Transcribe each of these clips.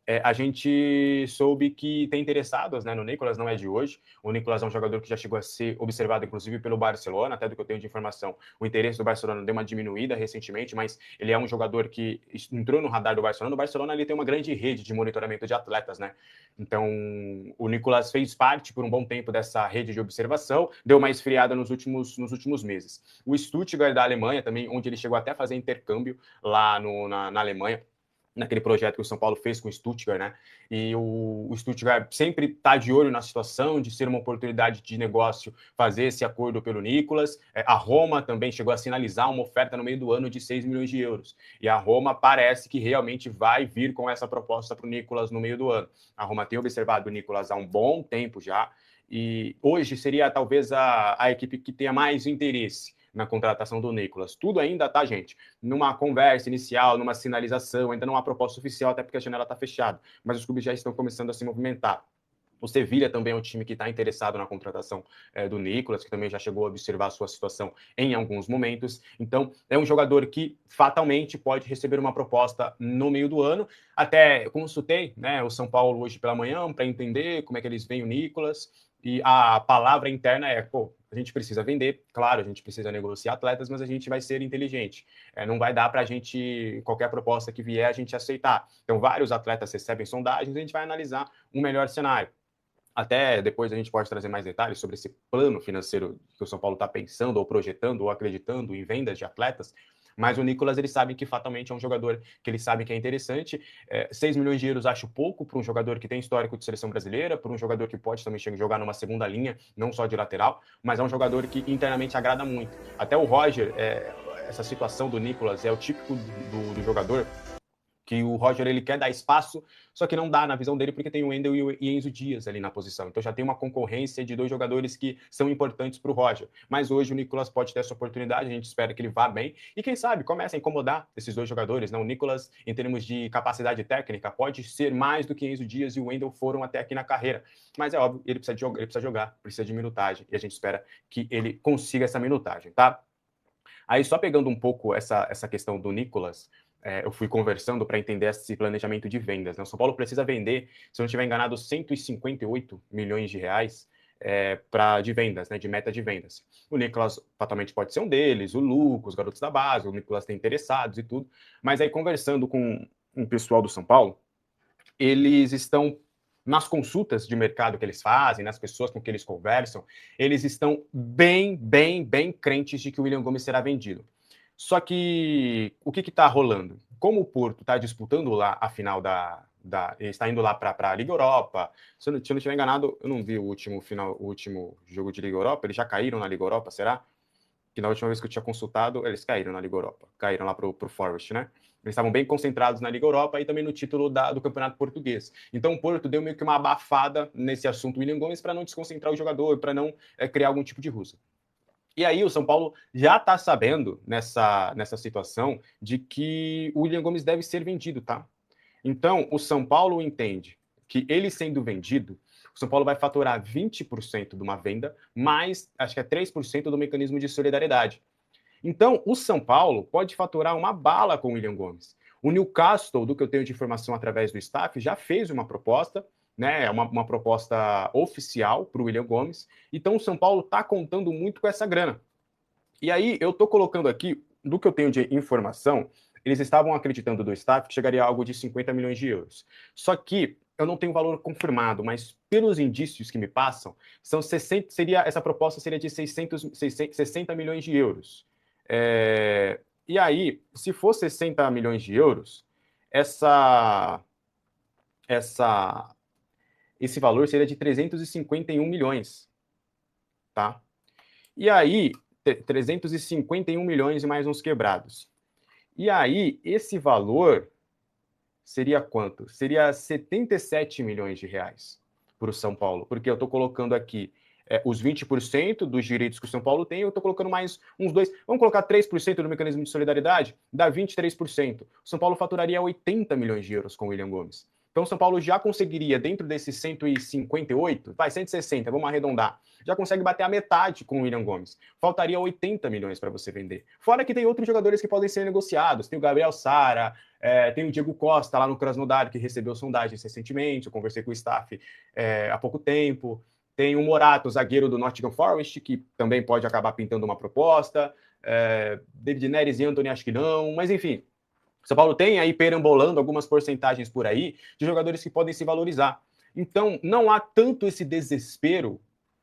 a gente soube que tem interessados, né, no Nicolas, não é de hoje. O Nicolas é um jogador que já chegou a ser observado, inclusive, pelo Barcelona, até do que eu tenho de informação. O interesse do Barcelona deu uma diminuída recentemente, mas ele é um jogador que entrou no radar do Barcelona. O Barcelona ele tem uma grande rede de monitoramento de atletas, né? Então, o Nicolas fez parte por um bom tempo dessa rede de observação, deu uma esfriada nos últimos meses. O Stuttgart da Alemanha também, onde ele chegou até a fazer intercâmbio lá na Alemanha, naquele projeto que o São Paulo fez com o Stuttgart, né? E o Stuttgart sempre está de olho na situação de ser uma oportunidade de negócio fazer esse acordo pelo Nicolas. A Roma também chegou a sinalizar uma oferta no meio do ano de 6 milhões de euros. E a Roma parece que realmente vai vir com essa proposta para o Nicolas no meio do ano. A Roma tem observado o Nicolas há um bom tempo já, e hoje seria talvez a equipe que tenha mais interesse na contratação do Nicolas. Tudo ainda, tá, gente? Numa conversa inicial, numa sinalização, ainda não há proposta oficial, até porque a janela está fechada. Mas os clubes já estão começando a se movimentar. O Sevilha também é um time que está interessado na contratação do Nicolas, que também já chegou a observar a sua situação em alguns momentos. Então, é um jogador que fatalmente pode receber uma proposta no meio do ano. Até consultei, né, o São Paulo hoje pela manhã para entender como é que eles veem o Nicolas. E a palavra interna é, pô, a gente precisa vender, claro, a gente precisa negociar atletas, mas a gente vai ser inteligente. Não vai dar para a gente, qualquer proposta que vier, a gente aceitar. Então, vários atletas recebem sondagens e a gente vai analisar um melhor cenário. Até depois a gente pode trazer mais detalhes sobre esse plano financeiro que o São Paulo está pensando, ou projetando, ou acreditando em vendas de atletas. Mas o Nicolas, ele sabe que fatalmente é um jogador que ele sabe que é interessante. 6 milhões de euros acho pouco para um jogador que tem histórico de seleção brasileira, para um jogador que pode também jogar numa segunda linha, não só de lateral, mas é um jogador que internamente agrada muito. Até o Roger, essa situação do Nicolas é o típico do jogador que o Roger ele quer dar espaço, só que não dá na visão dele porque tem o Wendel e o Enzo Dias ali na posição. Então já tem uma concorrência de dois jogadores que são importantes para o Roger. Mas hoje o Nicolas pode ter essa oportunidade, a gente espera que ele vá bem e quem sabe comece a incomodar esses dois jogadores. Né? O Nicolas, em termos de capacidade técnica, pode ser mais do que Enzo Dias e o Wendel foram até aqui na carreira. Mas é óbvio, ele precisa jogar, precisa de minutagem e a gente espera que ele consiga essa minutagem, tá? Aí só pegando um pouco essa questão do Nicolas, eu fui conversando para entender esse planejamento de vendas. Né? O São Paulo precisa vender, se eu não estiver enganado, 158 milhões de reais de vendas, né, de meta de vendas. O Nicolas fatalmente pode ser um deles, o Lucas, os garotos da base, o Nicolas tem interessados e tudo. Mas aí conversando com um pessoal do São Paulo, eles estão nas consultas de mercado que eles fazem, nas pessoas com que eles conversam, eles estão bem crentes de que o William Gomes será vendido. Só que o que está rolando? Como o Porto está disputando lá a final ele está indo lá para a Liga Europa. Se eu não estiver enganado, eu não vi o último jogo de Liga Europa. Eles já caíram na Liga Europa, será? Que na última vez que eu tinha consultado, eles caíram na Liga Europa. Caíram lá para o Forest, né? Eles estavam bem concentrados na Liga Europa e também no título do Campeonato Português. Então o Porto deu meio que uma abafada nesse assunto William Gomes para não desconcentrar o jogador, para não criar algum tipo de rusa. E aí o São Paulo já está sabendo nessa situação de que o William Gomes deve ser vendido, tá? Então o São Paulo entende que ele sendo vendido, o São Paulo vai faturar 20% de uma venda, mais acho que é 3% do mecanismo de solidariedade. Então, o São Paulo pode faturar uma bala com o William Gomes. O Newcastle, do que eu tenho de informação através do staff, já fez uma proposta, né, uma proposta oficial para o William Gomes. Então, o São Paulo está contando muito com essa grana. E aí, eu estou colocando aqui, do que eu tenho de informação, eles estavam acreditando do staff que chegaria a algo de 50 milhões de euros. Só que eu não tenho valor confirmado, mas pelos indícios que me passam, essa proposta seria de 60 milhões de euros. E aí, se for 60 milhões de euros, esse valor seria de 351 milhões, tá? E aí, 351 milhões e mais uns quebrados. E aí, esse valor seria quanto? Seria 77 milhões de reais para o São Paulo, porque eu estou colocando aqui os 20% dos direitos que o São Paulo tem, eu estou colocando mais uns dois, vamos colocar 3% do mecanismo de solidariedade, dá 23%. O São Paulo faturaria 80 milhões de euros com o William Gomes. Então, o São Paulo já conseguiria, dentro desses 158, 160, vamos arredondar, já consegue bater a metade com o William Gomes. Faltaria 80 milhões para você vender. Fora que tem outros jogadores que podem ser negociados. Tem o Gabriel Sara, tem o Diego Costa lá no Krasnodar, que recebeu sondagens recentemente. Eu conversei com o staff há pouco tempo. Tem o Morato, zagueiro do Nottingham Forest, que também pode acabar pintando uma proposta. David Neres e Anthony, acho que não. Mas, enfim, São Paulo tem aí perambolando algumas porcentagens por aí de jogadores que podem se valorizar. Então, não há tanto esse desespero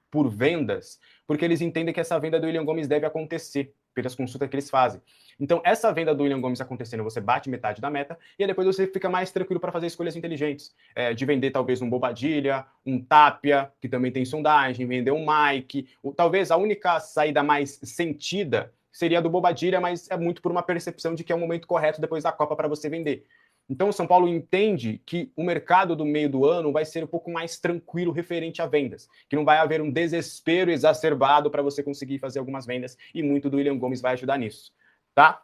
por vendas, porque eles entendem que essa venda do William Gomes deve acontecer pelas consultas que eles fazem. Então, essa venda do William Gomes acontecendo, você bate metade da meta e aí depois você fica mais tranquilo para fazer escolhas inteligentes. De vender talvez um Bobadilha, um Tapia, que também tem sondagem, vender um Mike. Talvez a única saída mais sentida seria a do Bobadilha, mas é muito por uma percepção de que é o momento correto depois da Copa para você vender. Então, o São Paulo entende que o mercado do meio do ano vai ser um pouco mais tranquilo referente a vendas, que não vai haver um desespero exacerbado para você conseguir fazer algumas vendas, e muito do William Gomes vai ajudar nisso, tá?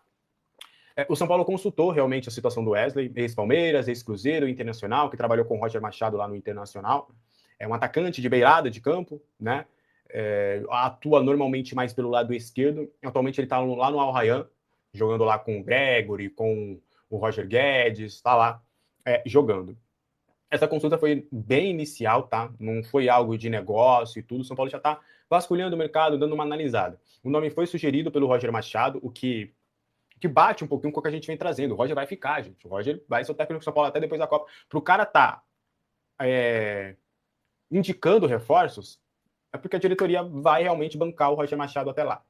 O São Paulo consultou realmente a situação do Wesley, ex-Palmeiras, ex-Cruzeiro, Internacional, que trabalhou com o Roger Machado lá no Internacional. É um atacante de beirada de campo, né? Atua normalmente mais pelo lado esquerdo. Atualmente ele está lá no Al Rayyan, jogando lá com o Gregory, com o Roger Guedes, está lá jogando. Essa consulta foi bem inicial, tá? Não foi algo de negócio e tudo. O São Paulo já está vasculhando o mercado, dando uma analisada. O nome foi sugerido pelo Roger Machado, o que bate um pouquinho com o que a gente vem trazendo. O Roger vai ficar, gente. O Roger vai ser o técnico do São Paulo até depois da Copa. Para o cara estar indicando reforços, é porque a diretoria vai realmente bancar o Roger Machado até lá.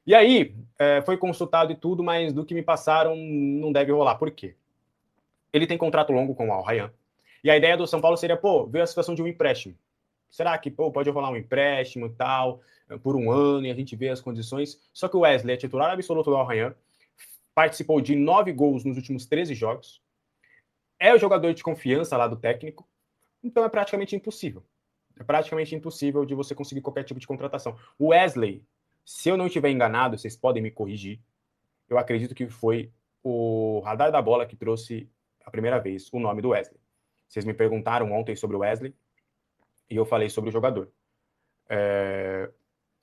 E aí, foi consultado e tudo, mas do que me passaram, não deve rolar. Por quê? Ele tem contrato longo com o Al Rayyan. E a ideia do São Paulo seria, ver a situação de um empréstimo. Será que, pode rolar um empréstimo e tal, por um ano, e a gente vê as condições. Só que o Wesley é titular absoluto do Al Rayyan, participou de 9 gols nos últimos 13 jogos, é o jogador de confiança lá do técnico, então é praticamente impossível. É praticamente impossível de você conseguir qualquer tipo de contratação. O Wesley, se eu não estiver enganado, vocês podem me corrigir, eu acredito que foi o Radar da Bola que trouxe a primeira vez o nome do Wesley. Vocês me perguntaram ontem sobre o Wesley e eu falei sobre o jogador.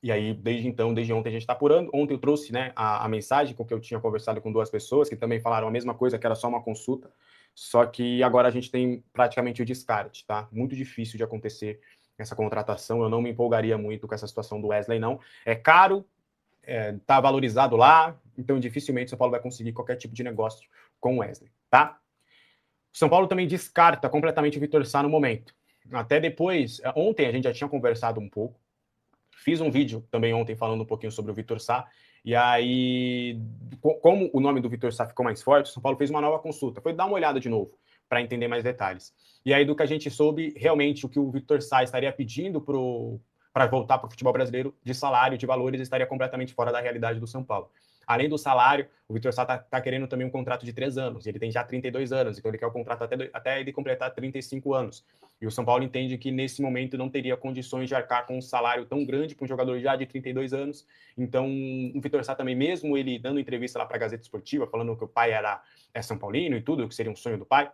E aí, desde ontem a gente está apurando. Ontem eu trouxe, né, a mensagem com que eu tinha conversado com 2 pessoas que também falaram a mesma coisa, que era só uma consulta. Só que agora a gente tem praticamente o descarte, tá? Muito difícil de acontecer essa contratação. Eu não me empolgaria muito com essa situação do Wesley, não. É caro, tá valorizado lá, então dificilmente o São Paulo vai conseguir qualquer tipo de negócio com o Wesley, tá? O São Paulo também descarta completamente o Vitor Sá no momento. Até depois, ontem a gente já tinha conversado um pouco, fiz um vídeo também ontem falando um pouquinho sobre o Vitor Sá, e aí, como o nome do Vitor Sá ficou mais forte, o São Paulo fez uma nova consulta, foi dar uma olhada de novo, para entender mais detalhes. E aí, do que a gente soube, realmente, o que o Vitor Sá estaria pedindo para voltar para o futebol brasileiro, de salário, de valores, estaria completamente fora da realidade do São Paulo. Além do salário, o Vitor Sá tá querendo também um contrato de 3 anos. Ele tem já 32 anos, então ele quer o contrato até ele completar 35 anos. E o São Paulo entende que nesse momento não teria condições de arcar com um salário tão grande para um jogador já de 32 anos. Então, o Vitor Sá também, mesmo ele dando entrevista lá para a Gazeta Esportiva, falando que o pai é São Paulino e tudo, que seria um sonho do pai,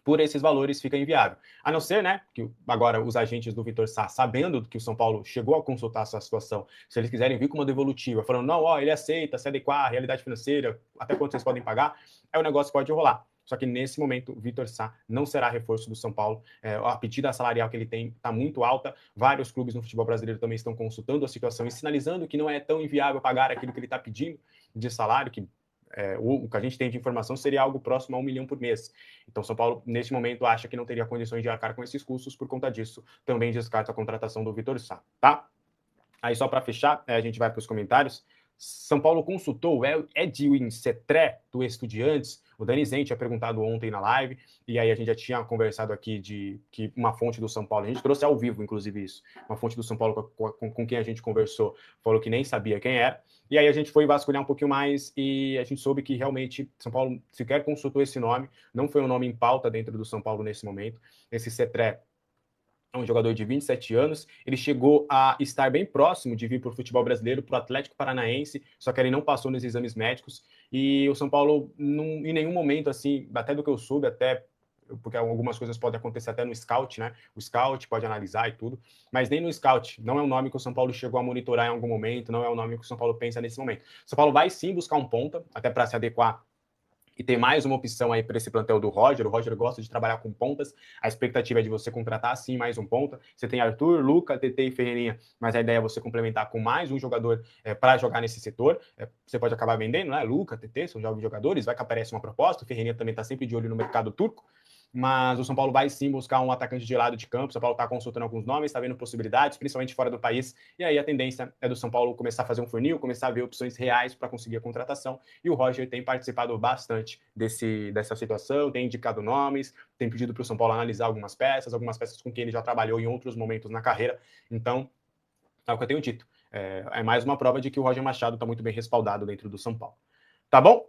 por esses valores fica inviável. A não ser, né, que agora os agentes do Vitor Sá, sabendo que o São Paulo chegou a consultar essa situação, se eles quiserem vir com uma devolutiva, falando, não, ele aceita, se adequar à realidade financeira, até quanto vocês podem pagar, o negócio pode rolar. Só que nesse momento, o Vitor Sá não será reforço do São Paulo. A pedida salarial que ele tem está muito alta. Vários clubes no futebol brasileiro também estão consultando a situação e sinalizando que não é tão inviável pagar aquilo que ele está pedindo de salário, que o que a gente tem de informação seria algo próximo a 1 milhão por mês. Então, São Paulo, neste momento, acha que não teria condições de arcar com esses custos, por conta disso, também descarta a contratação do Vitor Sá, tá? Aí, só para fechar, a gente vai para os comentários. São Paulo consultou o Edwin Cetré, do Estudiantes. O Dani Zen tinha perguntado ontem na live, e aí a gente já tinha conversado aqui de que uma fonte do São Paulo, a gente trouxe ao vivo, inclusive, isso, uma fonte do São Paulo com quem a gente conversou, falou que nem sabia quem era, e aí a gente foi vasculhar um pouquinho mais, e a gente soube que realmente São Paulo sequer consultou esse nome, não foi um nome em pauta dentro do São Paulo nesse momento. Esse Cetré é um jogador de 27 anos, ele chegou a estar bem próximo de vir para o futebol brasileiro, para o Atlético Paranaense, só que ele não passou nos exames médicos, e o São Paulo, em nenhum momento, assim, até do que eu soube, até porque algumas coisas podem acontecer até no scout, né? O scout pode analisar e tudo, mas nem no scout, não é um nome que o São Paulo chegou a monitorar em algum momento, não é um nome que o São Paulo pensa nesse momento. O São Paulo vai sim buscar um ponta, até para se adequar e ter mais uma opção aí para esse plantel do Roger. O Roger gosta de trabalhar com pontas. A expectativa é de você contratar sim mais um ponta. Você tem Arthur, Luca, TT e Ferreirinha, mas a ideia é você complementar com mais um jogador para jogar nesse setor. Você pode acabar vendendo, né? Luca, TT, são jovens jogadores, vai que aparece uma proposta. O Ferreirinha também está sempre de olho no mercado turco. Mas o São Paulo vai sim buscar um atacante de lado de campo. O São Paulo está consultando alguns nomes, está vendo possibilidades, principalmente fora do país. E aí a tendência é do São Paulo começar a fazer um funil, começar a ver opções reais para conseguir a contratação. E o Roger tem participado bastante dessa situação, tem indicado nomes, tem pedido para o São Paulo analisar algumas peças com quem ele já trabalhou em outros momentos na carreira. Então, é o que eu tenho dito. É mais uma prova de que o Roger Machado está muito bem respaldado dentro do São Paulo. Tá bom?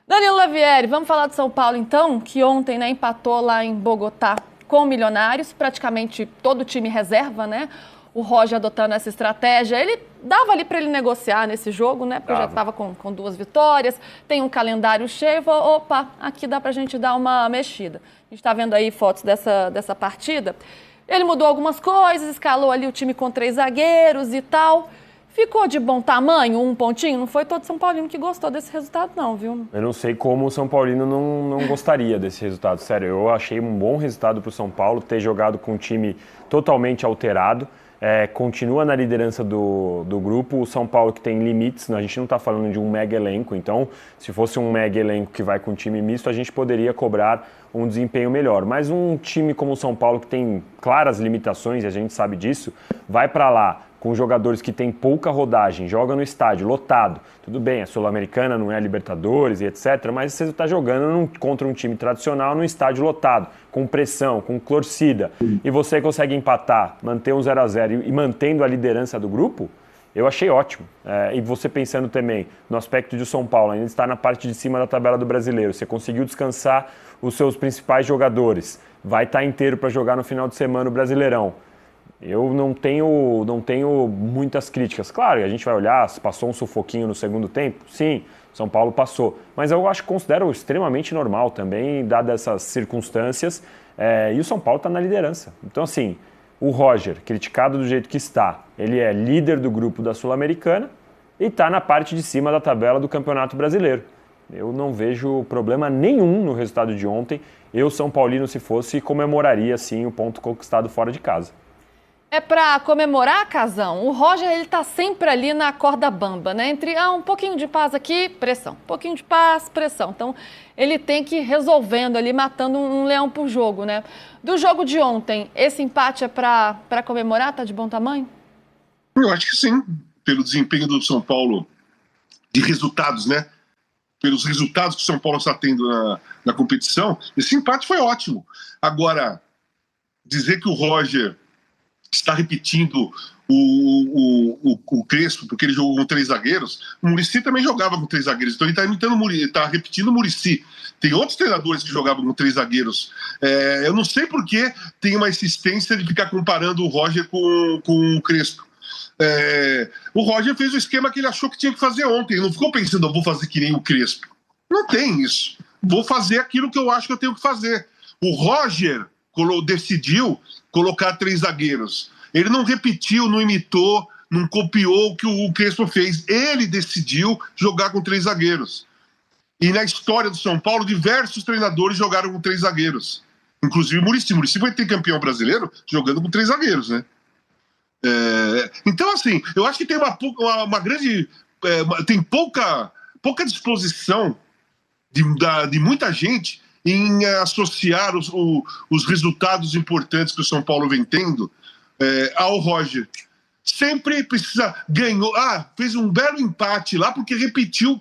Danilo Lavieri, vamos falar de São Paulo então, que ontem, né, empatou lá em Bogotá com o Milionários, praticamente todo o time reserva, né? O Roger adotando essa estratégia, ele dava ali para ele negociar nesse jogo, né? Porque já estava com 2 vitórias, tem um calendário cheio, falou, opa, aqui dá pra gente dar uma mexida. A gente tá vendo aí fotos dessa partida. Ele mudou algumas coisas, escalou ali o time com 3 zagueiros e tal. Ficou de bom tamanho, um pontinho? Não foi todo São Paulino que gostou desse resultado, não, viu? Eu não sei como o São Paulino não gostaria desse resultado. Sério, eu achei um bom resultado para o São Paulo ter jogado com um time totalmente alterado. Continua na liderança do grupo. O São Paulo que tem limites, a gente não está falando de um mega elenco, então se fosse um mega elenco que vai com um time misto, a gente poderia cobrar um desempenho melhor. Mas um time como o São Paulo, que tem claras limitações, e a gente sabe disso, vai para lá com jogadores que têm pouca rodagem, joga no estádio lotado. Tudo bem, é Sul-Americana, não é Libertadores e etc., mas você está jogando contra um time tradicional num estádio lotado, com pressão, com torcida, e você consegue empatar, manter um 0-0 e mantendo a liderança do grupo, eu achei ótimo. E você pensando também no aspecto de São Paulo, ainda está na parte de cima da tabela do Brasileiro, você conseguiu descansar os seus principais jogadores, vai estar inteiro para jogar no final de semana o Brasileirão. Eu não tenho muitas críticas. Claro, a gente vai olhar, se passou um sufoquinho no segundo tempo, sim, São Paulo passou. Mas eu considero extremamente normal também, dadas essas circunstâncias, e o São Paulo está na liderança. Então, assim, o Roger, criticado do jeito que está, ele é líder do grupo da Sul-Americana e está na parte de cima da tabela do Campeonato Brasileiro. Eu não vejo problema nenhum no resultado de ontem. Eu, São Paulino, se fosse, comemoraria, sim, o ponto conquistado fora de casa. É para comemorar, Casão. O Roger, ele tá sempre ali na corda bamba, né? Entre um pouquinho de paz aqui, pressão. Um pouquinho de paz, pressão. Então, ele tem que ir resolvendo ali, matando um leão por jogo, né? Do jogo de ontem, esse empate é para comemorar? Tá de bom tamanho? Eu acho que sim. Pelo desempenho do São Paulo, de resultados, né? Pelos resultados que o São Paulo está tendo na competição, esse empate foi ótimo. Agora, dizer que o Roger está repetindo o Crespo, porque ele jogou com 3 zagueiros. O Muricy também jogava com 3 zagueiros, então ele está imitando, está repetindo o Muricy. Tem outros treinadores que jogavam com 3 zagueiros. Eu não sei por que tem uma insistência de ficar comparando o Roger com o Crespo. O Roger fez o esquema que ele achou que tinha que fazer ontem. Ele não ficou pensando, eu vou fazer que nem o Crespo. Não tem isso. Vou fazer aquilo que eu acho que eu tenho que fazer. O Roger decidiu colocar 3 zagueiros. Ele não repetiu, não imitou, não copiou o que o Crespo fez. Ele decidiu jogar com 3 zagueiros. E na história do São Paulo, diversos treinadores jogaram com 3 zagueiros. Inclusive o Muricy. O Muricy foi ter campeão brasileiro jogando com 3 zagueiros, né? Então, assim, eu acho que tem uma grande... tem pouca disposição de muita gente em associar os resultados importantes que o São Paulo vem tendo ao Roger. Sempre precisa... Ganhou... fez um belo empate lá porque repetiu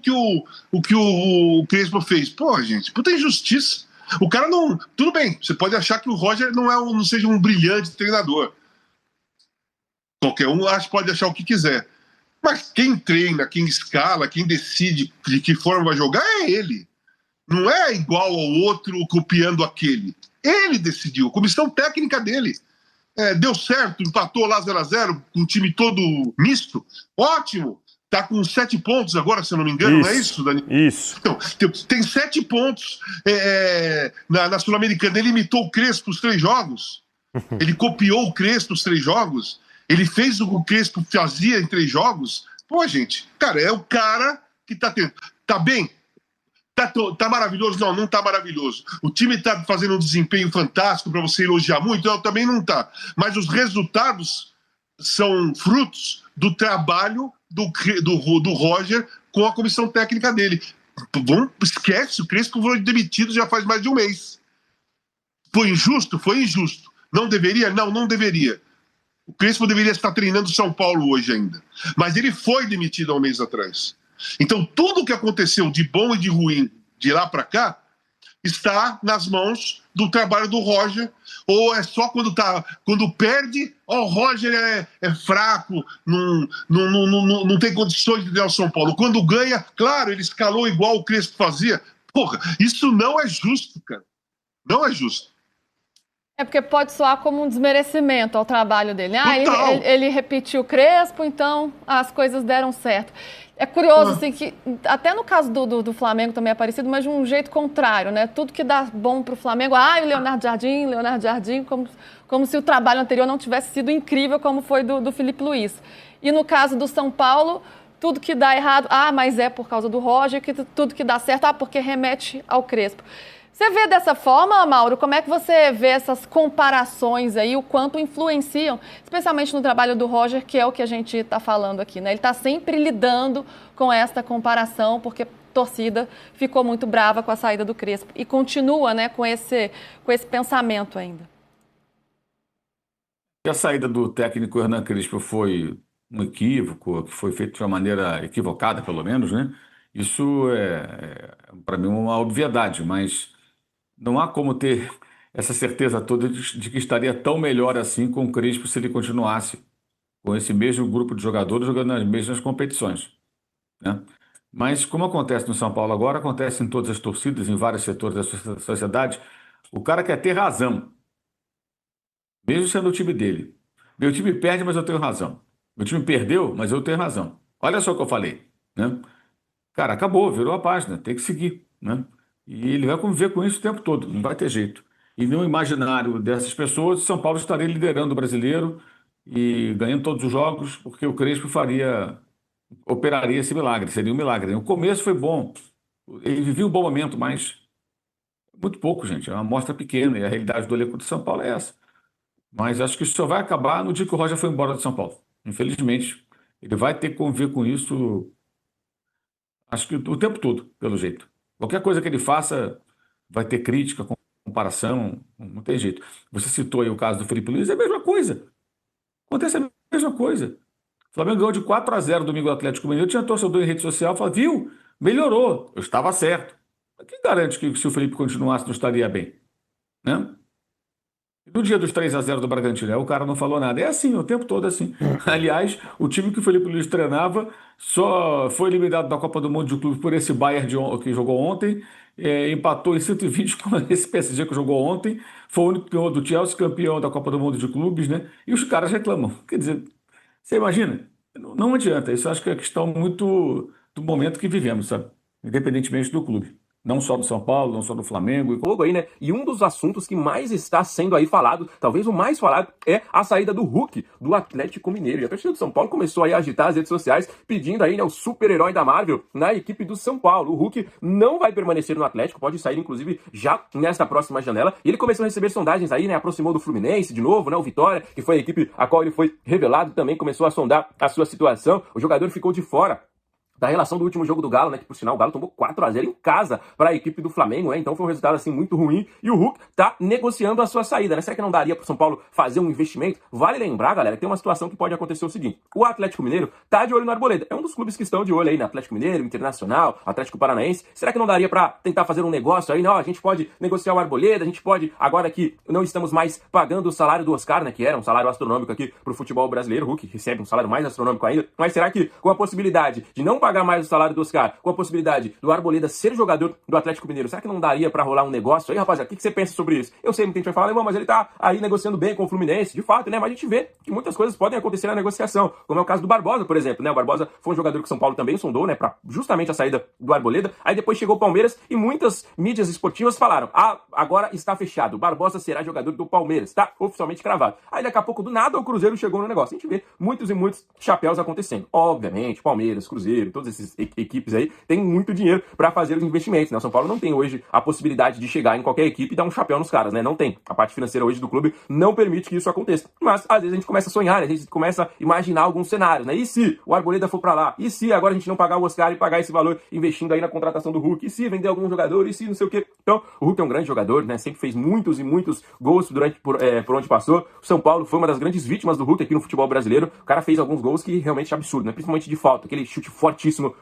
o que o Crespo fez. Pô, gente, puta injustiça. O cara não... Tudo bem, você pode achar que o Roger não seja um brilhante treinador. Qualquer um pode achar o que quiser. Mas quem treina, quem escala, quem decide de que forma vai jogar é ele. Não é igual ao outro copiando aquele. Ele decidiu, a comissão técnica dele. deu certo, empatou lá 0-0, com o time todo misto, ótimo. Tá com 7 pontos agora, se eu não me engano, não é isso, Dani? Isso. Então, tem 7 pontos na Sul-Americana. Ele imitou o Crespo os 3 jogos. Ele copiou o Crespo os 3 jogos. Ele fez o que o Crespo fazia em 3 jogos. Pô, gente, cara, é o cara que tá tendo. Tá bem? Tá maravilhoso? Não tá maravilhoso. O time tá fazendo um desempenho fantástico para você elogiar muito? Não, também não tá. Mas os resultados são frutos do trabalho do Roger com a comissão técnica dele. Esquece, o Crespo foi demitido já faz mais de um mês. Foi injusto? Foi injusto. Não deveria? Não deveria. O Crespo deveria estar treinando São Paulo hoje ainda. Mas ele foi demitido há um mês atrás. Então, tudo o que aconteceu de bom e de ruim de lá para cá está nas mãos do trabalho do Roger, ou é só quando perde, o Roger é fraco, não tem condições de ganhar o São Paulo. Quando ganha, claro, ele escalou igual o Crespo fazia. Porra, isso não é justo, cara. Não é justo. É porque pode soar como um desmerecimento ao trabalho dele. Ele repetiu o Crespo, então as coisas deram certo. É curioso, assim, que até no caso do Flamengo também é parecido, mas de um jeito contrário, né? Tudo que dá bom pro Flamengo, o Leonardo Jardim, como se o trabalho anterior não tivesse sido incrível como foi do Felipe Luiz. E no caso do São Paulo, tudo que dá errado, mas é por causa do Roger, tudo que dá certo, porque remete ao Crespo. Você vê dessa forma, Mauro? Como é que você vê essas comparações aí, o quanto influenciam, especialmente no trabalho do Roger, que é o que a gente está falando aqui, né? Ele está sempre lidando com esta comparação, porque a torcida ficou muito brava com a saída do Crespo e continua, né, com esse pensamento ainda. A saída do técnico Hernan Crespo foi um equívoco, que foi feito de uma maneira equivocada, pelo menos, né? Isso para mim, uma obviedade, mas não há como ter essa certeza toda de que estaria tão melhor assim com o Crespo se ele continuasse com esse mesmo grupo de jogadores jogando nas mesmas competições, né? Mas como acontece no São Paulo agora, acontece em todas as torcidas, em vários setores da sociedade, o cara quer ter razão, mesmo sendo o time dele. Meu time perde, mas eu tenho razão. Meu time perdeu, mas eu tenho razão. Olha só o que eu falei, né? Cara, acabou, virou a página, tem que seguir, né? E ele vai conviver com isso o tempo todo, não vai ter jeito. E no imaginário dessas pessoas, São Paulo estaria liderando o brasileiro e ganhando todos os jogos, porque o Crespo operaria esse milagre, seria um milagre. O começo foi bom, ele vivia um bom momento, mas muito pouco, gente, é uma amostra pequena, e a realidade do elenco de São Paulo é essa. Mas acho que isso só vai acabar no dia que o Roger foi embora de São Paulo. Infelizmente, ele vai ter que conviver com isso, acho que o tempo todo, pelo jeito. Qualquer coisa que ele faça vai ter crítica, comparação, não tem jeito. Você citou aí o caso do Felipe Luiz, é a mesma coisa. Acontece a mesma coisa. O Flamengo ganhou de 4-0 domingo do Atlético Mineiro, tinha torcedor em rede social, falou, viu, melhorou, eu estava certo. Mas quem garante que se o Felipe continuasse não estaria bem? Né? No dia dos 3-0 do Bragantino, o cara não falou nada. É assim, o tempo todo assim. Aliás, o time que o Felipe Luiz treinava só foi eliminado da Copa do Mundo de clubes por esse Bayern que jogou ontem, empatou em 120 com esse PSG que jogou ontem, foi o único que ganhou do Chelsea, campeão da Copa do Mundo de clubes, né? E os caras reclamam. Quer dizer, você imagina? Não adianta. Isso acho que é questão muito do momento que vivemos, sabe? Independentemente do clube. Não só do São Paulo, não só do Flamengo. Aí, né? E um dos assuntos que mais está sendo aí falado, talvez o mais falado, é a saída do Hulk, do Atlético Mineiro. E a torcida do São Paulo começou aí a agitar as redes sociais, pedindo aí, né, o super-herói da Marvel na equipe do São Paulo. O Hulk não vai permanecer no Atlético, pode sair, inclusive, já nesta próxima janela. E ele começou a receber sondagens aí, né? Aproximou do Fluminense de novo, né? O Vitória, que foi a equipe a qual ele foi revelado, também começou a sondar a sua situação. O jogador ficou de fora da relação do último jogo do Galo, né, que por sinal o Galo tomou 4-0 em casa para a equipe do Flamengo, né, então foi um resultado assim muito ruim, e o Hulk tá negociando a sua saída, né, será que não daria pro São Paulo fazer um investimento? Vale lembrar, galera, que tem uma situação que pode acontecer o seguinte, o Atlético Mineiro tá de olho no Arboleda, é um dos clubes que estão de olho aí, no Atlético Mineiro, Internacional, Atlético Paranaense, será que não daria para tentar fazer um negócio aí, não, a gente pode negociar o Arboleda, a gente pode, agora que não estamos mais pagando o salário do Oscar, né, que era um salário astronômico aqui pro futebol brasileiro, o Hulk recebe um salário mais astronômico ainda, mas será que com a possibilidade de não pagar pagar mais o salário do Oscar, com a possibilidade do Arboleda ser jogador do Atlético Mineiro, será que não daria pra rolar um negócio aí, rapaziada? O que você pensa sobre isso? Eu sei que muita gente vai falar, irmão, mas ele tá aí negociando bem com o Fluminense, de fato, né? Mas a gente vê que muitas coisas podem acontecer na negociação, como é o caso do Barbosa, por exemplo, né? O Barbosa foi um jogador que o São Paulo também sondou, né? Pra justamente a saída do Arboleda. Aí depois chegou o Palmeiras e muitas mídias esportivas falaram, agora está fechado, o Barbosa será jogador do Palmeiras, tá oficialmente cravado. Aí daqui a pouco, do nada, o Cruzeiro chegou no negócio. A gente vê muitos e muitos chapéus acontecendo. Obviamente, Palmeiras, Cruzeiro, todas essas equipes aí têm muito dinheiro para fazer os investimentos, né? O São Paulo não tem hoje a possibilidade de chegar em qualquer equipe e dar um chapéu nos caras, né? Não tem. A parte financeira hoje do clube não permite que isso aconteça. Mas, às vezes, a gente começa a sonhar, né? A gente começa a imaginar alguns cenários, né? E se o Arboleda for para lá? E se agora a gente não pagar o Oscar e pagar esse valor investindo aí na contratação do Hulk? E se vender algum jogador? E se não sei o quê? Então, o Hulk é um grande jogador, né? Sempre fez muitos e muitos gols por onde passou. O São Paulo foi uma das grandes vítimas do Hulk aqui no futebol brasileiro. O cara fez alguns gols que realmente é absurdo, né? Principalmente de falta, aquele chute fortíssimo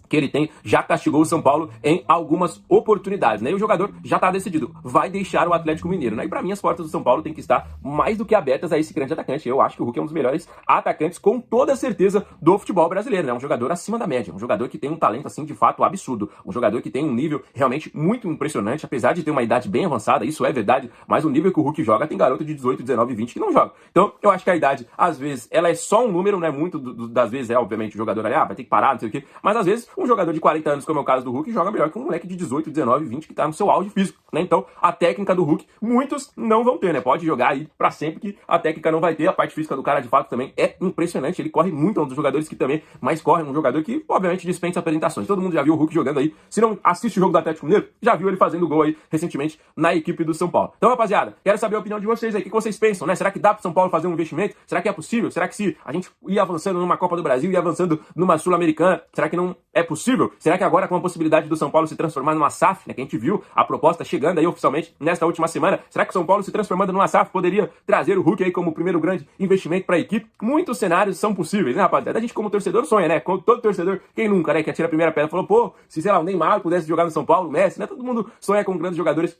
que ele tem, já castigou o São Paulo em algumas oportunidades, né? E o jogador já tá decidido, vai deixar o Atlético Mineiro, né? E pra mim as portas do São Paulo têm que estar mais do que abertas a esse grande atacante. Eu acho que o Hulk é um dos melhores atacantes, com toda certeza, do futebol brasileiro, né? Um jogador acima da média, um jogador que tem um talento, assim, de fato absurdo, um jogador que tem um nível realmente muito impressionante, apesar de ter uma idade bem avançada, isso é verdade, mas o nível que o Hulk joga tem garoto de 18, 19, 20 que não joga. Então, eu acho que a idade, às vezes, ela é só um número, né? Muito das vezes obviamente, o jogador ali, vai ter que parar, não sei o quê, mas às vezes, um jogador de 40 anos, como é o caso do Hulk, joga melhor que um moleque de 18, 19, 20 que tá no seu auge físico, né? Então, a técnica do Hulk, muitos não vão ter, né? Pode jogar aí pra sempre que a técnica não vai ter. A parte física do cara, de fato, também é impressionante. Ele corre muito, é um dos jogadores que também mais corre, um jogador que, obviamente, dispensa apresentações. Todo mundo já viu o Hulk jogando aí. Se não assiste o jogo do Atlético Mineiro, já viu ele fazendo gol aí recentemente na equipe do São Paulo. Então, rapaziada, quero saber a opinião de vocês aí. O que vocês pensam, né? Será que dá pro São Paulo fazer um investimento? Será que é possível? Será que se a gente ir avançando numa Copa do Brasil e avançando numa Sul-Americana, será que não é possível? Será que agora com a possibilidade do São Paulo se transformar numa SAF, né, que a gente viu a proposta chegando aí oficialmente nesta última semana, será que o São Paulo se transformando numa SAF poderia trazer o Hulk aí como o primeiro grande investimento para a equipe? Muitos cenários são possíveis, né, rapaziada? A gente como torcedor sonha, né? Como todo torcedor, quem nunca, né, que atira a primeira pedra, falou, pô, se sei lá, o Neymar pudesse jogar no São Paulo, o Messi, né? Todo mundo sonha com grandes jogadores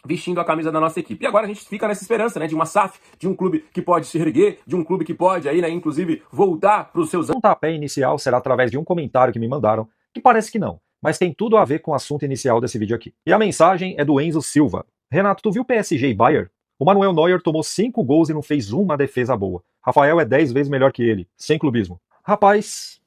vestindo a camisa da nossa equipe. E agora a gente fica nessa esperança, né, de uma SAF, de um clube que pode se erguer, de um clube que pode aí, né, inclusive voltar para os seus... O pontapé inicial será através de um comentário que me mandaram, que parece que não, mas tem tudo a ver com o assunto inicial desse vídeo aqui. E a mensagem é do Enzo Silva. Renato, tu viu PSG e Bayern? O Manuel Neuer tomou 5 gols e não fez uma defesa boa. Rafael é 10 vezes melhor que ele, sem clubismo. Rapaz,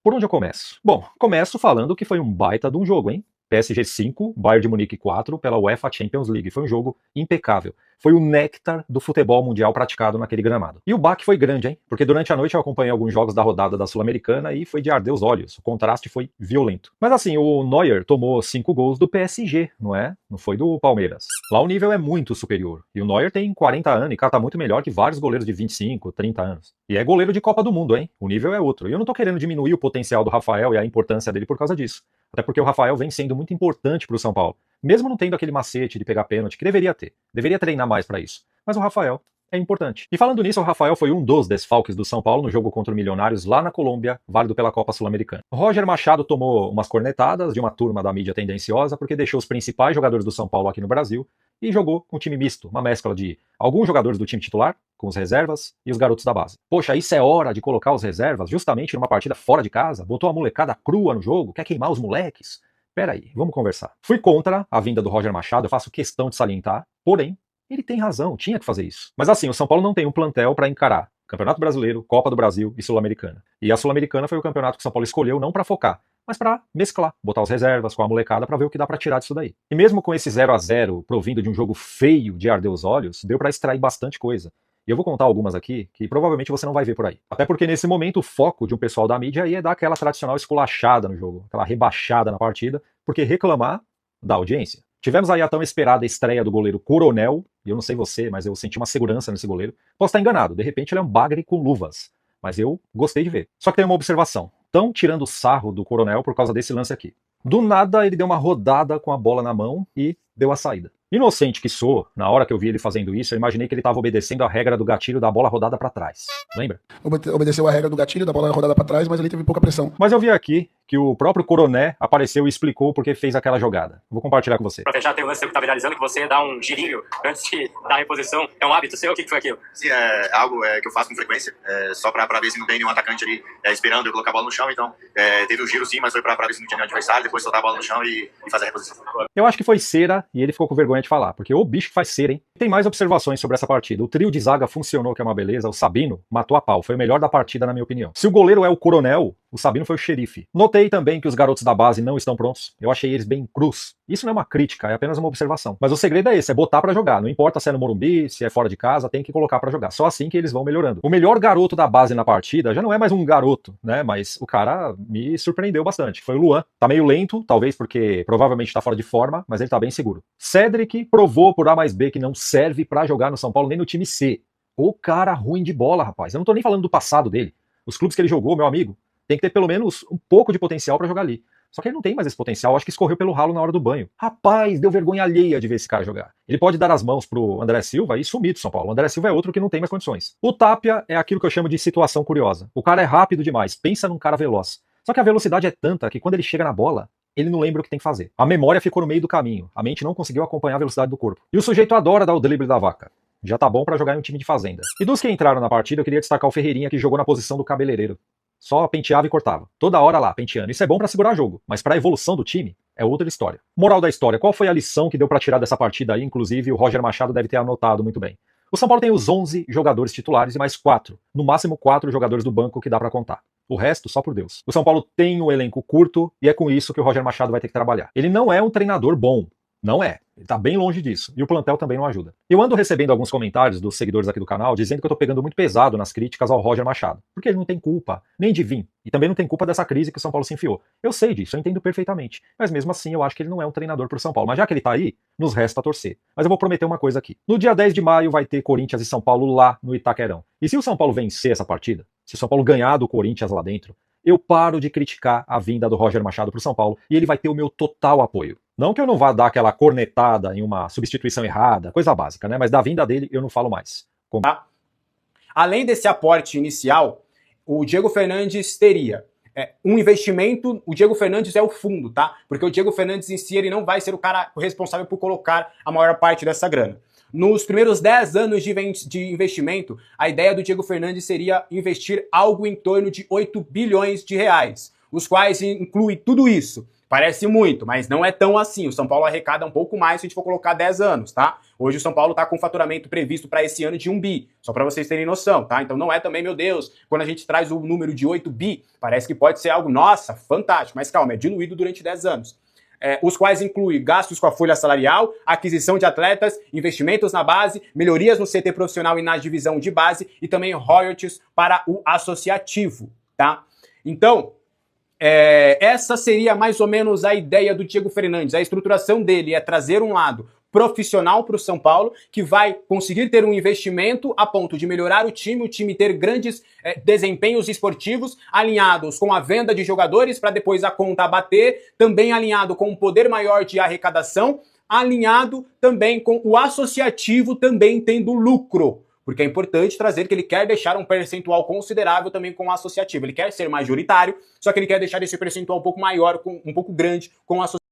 por onde eu começo? Bom, começo falando que foi um baita de um jogo, hein? PSG 5, Bayern de Munique 4 pela UEFA Champions League. Foi um jogo impecável. Foi o néctar do futebol mundial praticado naquele gramado. E o baque foi grande, hein? Porque durante a noite eu acompanhei alguns jogos da rodada da Sul-Americana e foi de arder os olhos. O contraste foi violento. Mas assim, o Neuer tomou 5 gols do PSG, não é? Não foi do Palmeiras. Lá o nível é muito superior. E o Neuer tem 40 anos e cata muito melhor que vários goleiros de 25, 30 anos. E é goleiro de Copa do Mundo, hein? O nível é outro. E eu não tô querendo diminuir o potencial do Rafael e a importância dele por causa disso. Até porque o Rafael vem sendo muito importante pro São Paulo. Mesmo não tendo aquele macete de pegar pênalti, que deveria ter. Deveria treinar mais para isso. Mas o Rafael é importante. E falando nisso, o Rafael foi um dos desfalques do São Paulo no jogo contra o Milionários lá na Colômbia, válido pela Copa Sul-Americana. Roger Machado tomou umas cornetadas de uma turma da mídia tendenciosa porque deixou os principais jogadores do São Paulo aqui no Brasil e jogou um time misto, uma mescla de alguns jogadores do time titular, com os reservas e os garotos da base. Poxa, isso é hora de colocar os reservas justamente numa partida fora de casa? Botou a molecada crua no jogo? Quer queimar os moleques? Peraí, vamos conversar. Fui contra a vinda do Roger Machado, eu faço questão de salientar, porém, ele tem razão, tinha que fazer isso. Mas assim, o São Paulo não tem um plantel para encarar Campeonato Brasileiro, Copa do Brasil e Sul-Americana. E a Sul-Americana foi o campeonato que o São Paulo escolheu não para focar, mas para mesclar, botar os reservas com a molecada para ver o que dá para tirar disso daí. E mesmo com esse 0-0 provindo de um jogo feio de arder os olhos, deu para extrair bastante coisa. E eu vou contar algumas aqui que provavelmente você não vai ver por aí. Até porque nesse momento o foco de um pessoal da mídia aí é dar aquela tradicional esculachada no jogo, aquela rebaixada na partida, porque reclamar da audiência. Tivemos aí a tão esperada estreia do goleiro Coronel, e eu não sei você, mas eu senti uma segurança nesse goleiro. Posso estar enganado, de repente ele é um bagre com luvas, mas eu gostei de ver. Só que tem uma observação, estão tirando sarro do Coronel por causa desse lance aqui. Do nada ele deu uma rodada com a bola na mão e deu a saída. Inocente que sou, na hora que eu vi ele fazendo isso, eu imaginei que ele estava obedecendo a regra do gatilho da bola rodada para trás. Lembra? Obedeceu a regra do gatilho da bola rodada para trás, mas ele teve pouca pressão. Mas eu vi aqui que o próprio Coroné apareceu e explicou por que fez aquela jogada. Vou compartilhar com você. Pra fechar, tem um lance que tá viralizando que você dá um girinho antes de dar a reposição. É um hábito seu? O que foi aquilo? Sim, é algo que eu faço com frequência, só pra ver se não tem nenhum atacante ali esperando eu colocar a bola no chão. Então, teve o giro sim, mas foi pra ver se não tinha nenhum adversário, depois soltar a bola no chão e fazer a reposição. Eu acho que foi cera e ele ficou com vergonha de falar, porque o bicho que faz cera, hein? Tem mais observações sobre essa partida. O trio de zaga funcionou, que é uma beleza. O Sabino matou a pau, foi o melhor da partida, na minha opinião. Se o goleiro é o Coronel, o Sabino foi o xerife. Notei também que os garotos da base não estão prontos. Eu achei eles bem crus. Isso não é uma crítica, é apenas uma observação. Mas o segredo é esse, é botar pra jogar. Não importa se é no Morumbi, se é fora de casa, tem que colocar pra jogar. Só assim que eles vão melhorando. O melhor garoto da base na partida já não é mais um garoto, né? Mas o cara me surpreendeu bastante. Foi o Luan. Tá meio lento, talvez porque provavelmente tá fora de forma, mas ele tá bem seguro. Cedric provou por A mais B que não serve pra jogar no São Paulo nem no time C. O cara ruim de bola, rapaz. Eu não tô nem falando do passado dele. Os clubes que ele jogou, meu amigo, tem que ter pelo menos um pouco de potencial pra jogar ali. Só que ele não tem mais esse potencial, acho que escorreu pelo ralo na hora do banho. Rapaz, deu vergonha alheia de ver esse cara jogar. Ele pode dar as mãos pro André Silva e sumir do São Paulo. O André Silva é outro que não tem mais condições. O Tapia é aquilo que eu chamo de situação curiosa. O cara é rápido demais, pensa num cara veloz. Só que a velocidade é tanta que quando ele chega na bola, ele não lembra o que tem que fazer. A memória ficou no meio do caminho, a mente não conseguiu acompanhar a velocidade do corpo. E o sujeito adora dar o drible da vaca. Já tá bom pra jogar em um time de fazenda. E dos que entraram na partida, eu queria destacar o Ferreirinha, que jogou na posição do cabeleireiro. Só penteava e cortava. Toda hora lá, penteando. Isso é bom pra segurar jogo, mas pra evolução do time, é outra história. Moral da história, qual foi a lição que deu pra tirar dessa partida aí? Inclusive, o Roger Machado deve ter anotado muito bem. O São Paulo tem os 11 jogadores titulares e mais 4. No máximo 4 jogadores do banco que dá pra contar. O resto, só por Deus. O São Paulo tem um elenco curto e é com isso que o Roger Machado vai ter que trabalhar. Ele não é um treinador bom. Não é. Ele tá bem longe disso. E o plantel também não ajuda. Eu ando recebendo alguns comentários dos seguidores aqui do canal dizendo que eu tô pegando muito pesado nas críticas ao Roger Machado. Porque ele não tem culpa, nem de vir. E também não tem culpa dessa crise que o São Paulo se enfiou. Eu sei disso, eu entendo perfeitamente. Mas mesmo assim eu acho que ele não é um treinador pro São Paulo. Mas já que ele tá aí, nos resta torcer. Mas eu vou prometer uma coisa aqui. No dia 10 de maio vai ter Corinthians e São Paulo lá no Itaquerão. E se o São Paulo vencer essa partida, se o São Paulo ganhar do Corinthians lá dentro, eu paro de criticar a vinda do Roger Machado pro São Paulo e ele vai ter o meu total apoio. Não que eu não vá dar aquela cornetada em uma substituição errada, coisa básica, né? Mas da vinda dele eu não falo mais. Tá? Além desse aporte inicial, o Diego Fernandes teria um investimento. O Diego Fernandes é o fundo, tá? Porque o Diego Fernandes em si ele não vai ser o cara responsável por colocar a maior parte dessa grana. Nos primeiros 10 anos de investimento, a ideia do Diego Fernandes seria investir algo em torno de 8 bilhões de reais, os quais inclui tudo isso. Parece muito, mas não é tão assim. O São Paulo arrecada um pouco mais se a gente for colocar 10 anos, tá? Hoje o São Paulo tá com faturamento previsto para esse ano de 1 bi, só para vocês terem noção, tá? Então não é também, meu Deus, quando a gente traz o número de 8 bi, parece que pode ser algo, nossa, fantástico, mas calma, é diluído durante 10 anos. Os quais incluem gastos com a folha salarial, aquisição de atletas, investimentos na base, melhorias no CT profissional e na divisão de base e também royalties para o associativo, tá? Então, essa seria mais ou menos a ideia do Diego Fernandes. A estruturação dele é trazer um lado profissional para o São Paulo, que vai conseguir ter um investimento a ponto de melhorar o time ter grandes desempenhos esportivos, alinhados com a venda de jogadores para depois a conta bater, também alinhado com um poder maior de arrecadação, alinhado também com o associativo também tendo lucro. Porque é importante trazer que ele quer deixar um percentual considerável também com o associativo. Ele quer ser majoritário, só que ele quer deixar esse percentual um pouco maior, um pouco grande com o associativo.